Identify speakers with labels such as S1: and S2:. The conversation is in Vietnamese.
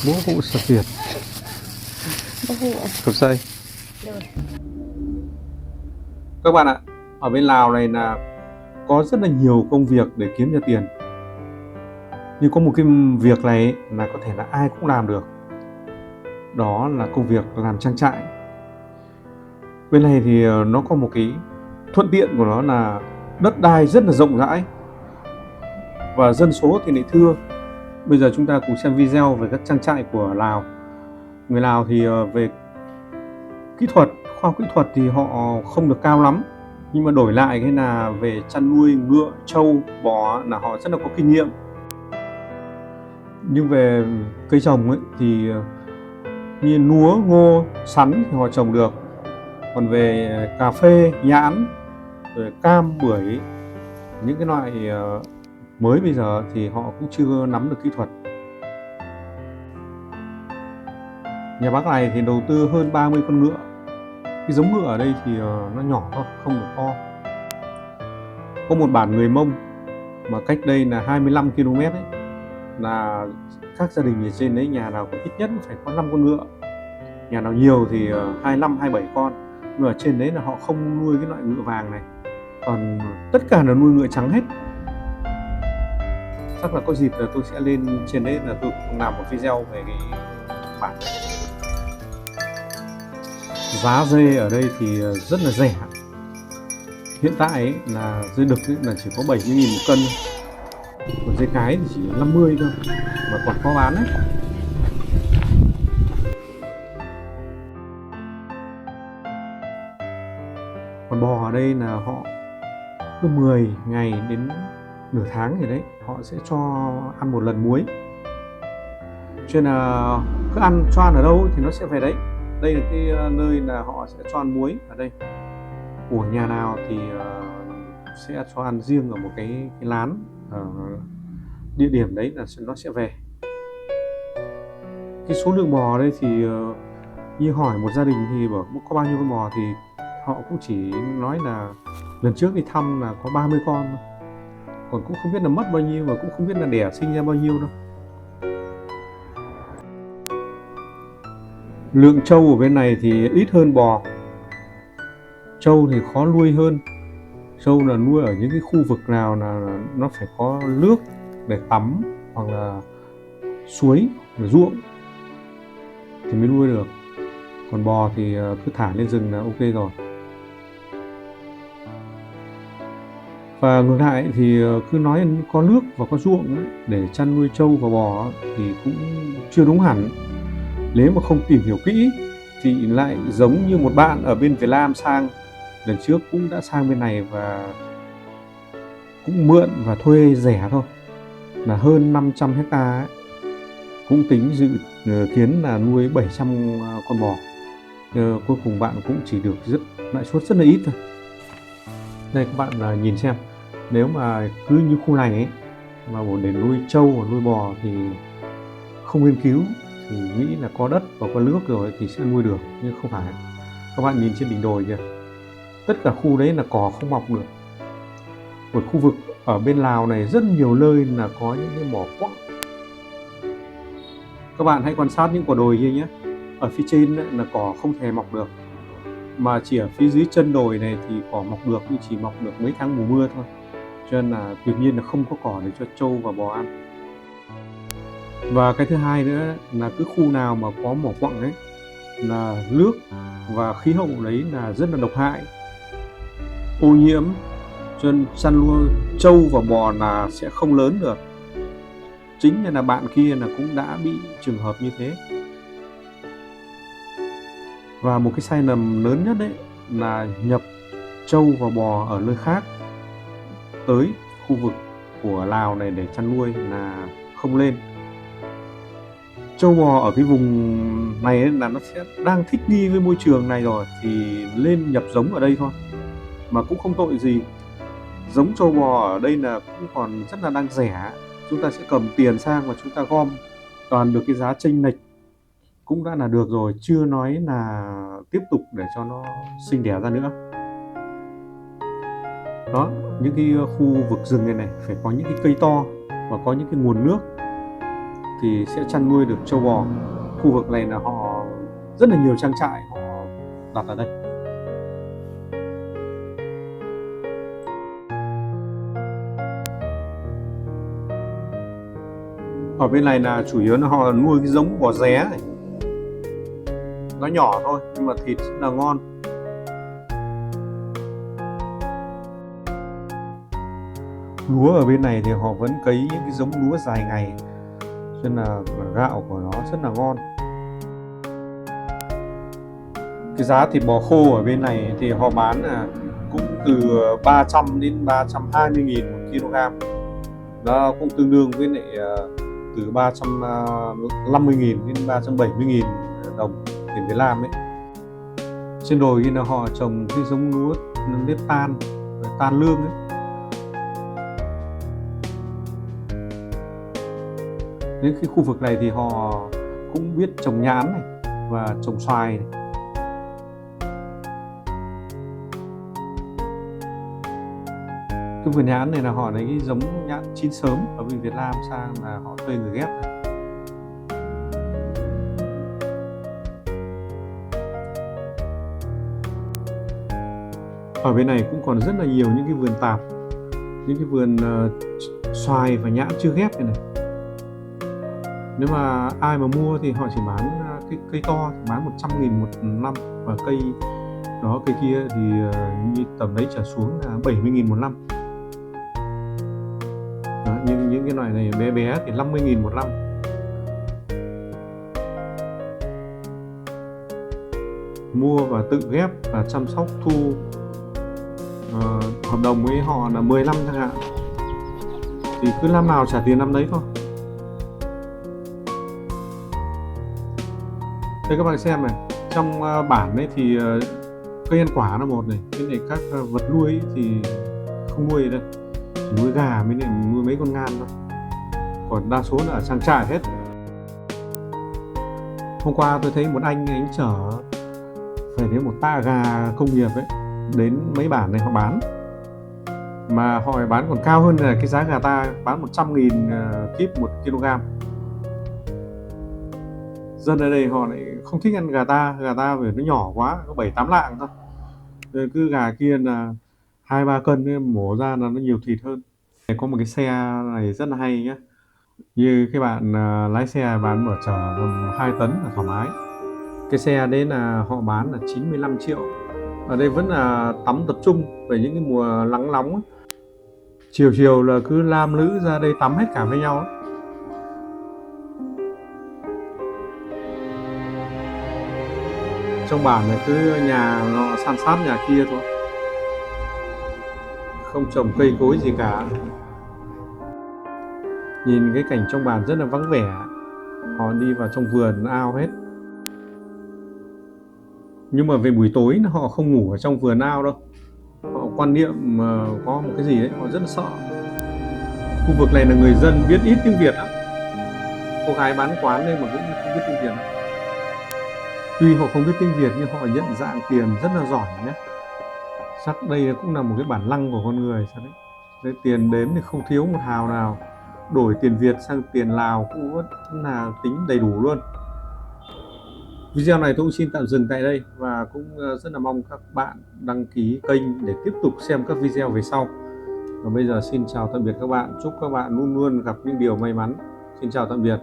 S1: Bố vụ sập Việt,
S2: Bố vụ
S1: sập dây.
S2: rồi.
S1: Các bạn ạ, ở bên Lào này là có rất là nhiều công việc để kiếm ra tiền. Nhưng có một cái việc này ấy, là có thể là ai cũng làm được. Đó là công việc làm trang trại. Bên này thì nó có một cái thuận tiện của nó là đất đai rất là rộng rãi và dân số thì lại thưa. Bây giờ chúng ta cùng xem video về các trang trại của Lào. Người Lào thì về kỹ thuật, khoa học kỹ thuật thì họ không được cao lắm, nhưng mà đổi lại cái là về chăn nuôi ngựa, trâu, bò là họ rất là có kinh nghiệm. Nhưng về cây trồng ấy thì như lúa, ngô, sắn thì họ trồng được. Còn về cà phê, nhãn, rồi cam, bưởi, những cái loại mới bây giờ thì họ cũng chưa nắm được kỹ thuật. Nhà bác này thì đầu tư hơn 30 con ngựa. Cái giống ngựa ở đây thì nó nhỏ thôi, không được to. Có một bản người Mông mà cách đây là 25 km ấy, là các gia đình ở trên đấy nhà nào có ít nhất phải có 5 con ngựa. Nhà nào nhiều thì 25, 27 con. Nhưng ở trên đấy là họ không nuôi cái loại ngựa vàng này. Còn tất cả là nuôi ngựa trắng hết. Chắc là có dịp là tôi sẽ lên trên đấy là tôi cũng làm một video về cái bản này. Giá dê ở đây thì rất là rẻ. Hiện tại ấy, là dê đực ấy, là chỉ có 70.000 một cân. Còn dê cái thì chỉ 50 thôi, mà còn khó bán đấy. Còn bò ở đây là họ cứ 10 ngày đến nửa tháng gì đấy họ sẽ cho ăn một lần muối. Cho nên là cứ cho ăn ở đâu thì nó sẽ về đấy. Đây là cái nơi là họ sẽ cho ăn muối ở đây. Của nhà nào thì sẽ cho ăn riêng ở một cái lán ở địa điểm đấy là nó sẽ về. Cái số lượng bò ở đây thì như hỏi một gia đình thì bảo có bao nhiêu con bò thì họ cũng chỉ nói là lần trước đi thăm là có 30 con thôi. Còn cũng không biết là mất bao nhiêu và cũng không biết là đẻ sinh ra bao nhiêu đâu. Lượng trâu ở bên này thì ít hơn bò. Trâu thì khó nuôi hơn. Trâu là nuôi ở những cái khu vực nào là nó phải có nước để tắm hoặc là suối, ruộng thì mới nuôi được. Còn bò thì cứ thả lên rừng là ok rồi. Và ngược lại thì cứ nói có nước và có ruộng ấy, để chăn nuôi trâu và bò thì cũng chưa đúng hẳn. Nếu mà không tìm hiểu kỹ thì lại giống như một bạn ở bên Việt Nam sang lần trước cũng đã sang bên này và cũng mượn và thuê rẻ thôi, là hơn 500 hectare ấy. Cũng tính dự kiến là nuôi 700 con bò. Cuối cùng bạn cũng chỉ được lãi suất rất là ít thôi. Đây các bạn nhìn xem, nếu mà cứ như khu này ấy mà để nuôi trâu và nuôi bò thì không nghiên cứu thì nghĩ là có đất và có nước rồi thì sẽ nuôi được, nhưng không phải. Các bạn nhìn trên đỉnh đồi kìa, tất cả khu đấy là cỏ không mọc được. Một khu vực ở bên Lào này rất nhiều nơi là có những cái mỏ quặng. Các bạn hãy quan sát những quả đồi kia nhé. Ở phía trên là cỏ không thể mọc được, mà chỉ ở phía dưới chân đồi này thì cỏ mọc được, nhưng chỉ mọc được mấy tháng mùa mưa thôi. Cho nên là tuyệt nhiên là không có cỏ để cho trâu và bò ăn. Và cái thứ hai nữa là cứ khu nào mà có mỏ quặng ấy là nước và khí hậu đấy là rất là độc hại, ô nhiễm, cho nên chăn nuôi trâu và bò là sẽ không lớn được. Chính là bạn kia là cũng đã bị trường hợp như thế. Và một cái sai lầm lớn nhất đấy là nhập trâu và bò ở nơi khác tới khu vực của Lào này để chăn nuôi là không lên. Trâu bò ở cái vùng này ấy là nó sẽ đang thích nghi với môi trường này rồi thì lên nhập giống ở đây thôi, mà cũng không tội gì. Giống trâu bò ở đây là cũng còn rất là đang rẻ. Chúng ta sẽ cầm tiền sang và chúng ta gom toàn được cái giá chênh lệch cũng đã là được rồi, chưa nói là tiếp tục để cho nó sinh đẻ ra nữa. Đó, những cái khu vực rừng này phải có những cái cây to và có những cái nguồn nước. thì sẽ chăn nuôi được trâu bò. Khu vực này là họ rất là nhiều trang trại họ đặt ở đây. Ở bên này là chủ yếu là họ nuôi cái giống bò ré này. Nó nhỏ thôi nhưng mà thịt rất là ngon. Lúa ở bên này thì họ vẫn cấy những cái giống lúa dài ngày, cho nên là gạo của nó rất là ngon. Cái giá thịt bò khô ở bên này thì họ bán là cũng từ 300 đến 320 nghìn 1 kg. Nó cũng tương đương với lại từ 350 nghìn đến 370 nghìn đồng tiền Việt Nam ấy. Trên đồi kia là họ trồng cái giống lúa nếp tan, tan lương ấy. Đến cái khu vực này thì họ cũng biết trồng nhãn này và trồng xoài này. Cái vườn nhãn này là họ lấy cái giống nhãn chín sớm ở bên Việt Nam sang là họ thuê người ghép này. Ở bên này cũng còn rất là nhiều những cái vườn tạp, những cái vườn xoài và nhãn chưa ghép này. Nếu mà ai mà mua thì họ chỉ bán cái cây to, bán 100 nghìn một năm, và cây đó, cây kia thì như tầm đấy trở xuống là 70 nghìn một năm. Đó, nhưng những cái loại này bé bé thì 50 nghìn một năm. Mua và tự ghép và chăm sóc thu hợp đồng với họ là 10 năm chẳng hạn, thì cứ năm nào trả tiền năm đấy thôi. Đây các bạn xem này, trong bản đấy thì cây ăn quả là một này, cái này các vật nuôi thì không nuôi ở đây, chỉ nuôi gà mới lại nuôi mấy con ngan thôi, còn đa số là ở trang trại hết. Hôm qua tôi thấy một anh chở phải đến một tạ gà công nghiệp ấy đến mấy bản này họ bán, mà họ bán còn cao hơn là cái giá gà ta, bán 100 nghìn kíp 1 kg. Dân ở đây họ lại không thích ăn gà ta vì nó nhỏ quá, có 7-8 lạng thôi. Rồi cứ gà kia là 2-3 cân, mổ ra là nó nhiều thịt hơn. Có một cái xe này rất là hay nhé, như cái bạn lái xe bán mở chở 2 tấn là thoải mái. Cái xe đấy là họ bán là 95 triệu. Ở đây vẫn là tắm tập trung về những cái mùa nắng nóng. Chiều là cứ nam nữ ra đây tắm hết cả với nhau ấy. Trong bản này cứ nhà nó san sát nhà kia thôi, không trồng cây cối gì cả. Nhìn cái cảnh trong bản rất là vắng vẻ, họ đi vào trong vườn ao hết. Nhưng mà về buổi tối họ không ngủ ở trong vườn ao đâu, họ quan niệm có một cái gì đấy họ rất là sợ. Khu vực này là người dân biết ít tiếng Việt lắm, cô gái bán quán đây mà cũng không biết tiếng Việt lắm. Tuy họ không biết tiếng Việt nhưng họ nhận dạng tiền rất là giỏi nhé. Chắc đây cũng là một cái bản năng của con người sao đấy. Đấy, tiền đến thì không thiếu một hào nào, đổi tiền Việt sang tiền Lào cũng vẫn là tính đầy đủ luôn. Video này tôi cũng xin tạm dừng tại đây, và cũng rất là mong các bạn đăng ký kênh để tiếp tục xem các video về sau. Và bây giờ xin chào tạm biệt các bạn, chúc các bạn luôn luôn gặp những điều may mắn. Xin chào tạm biệt.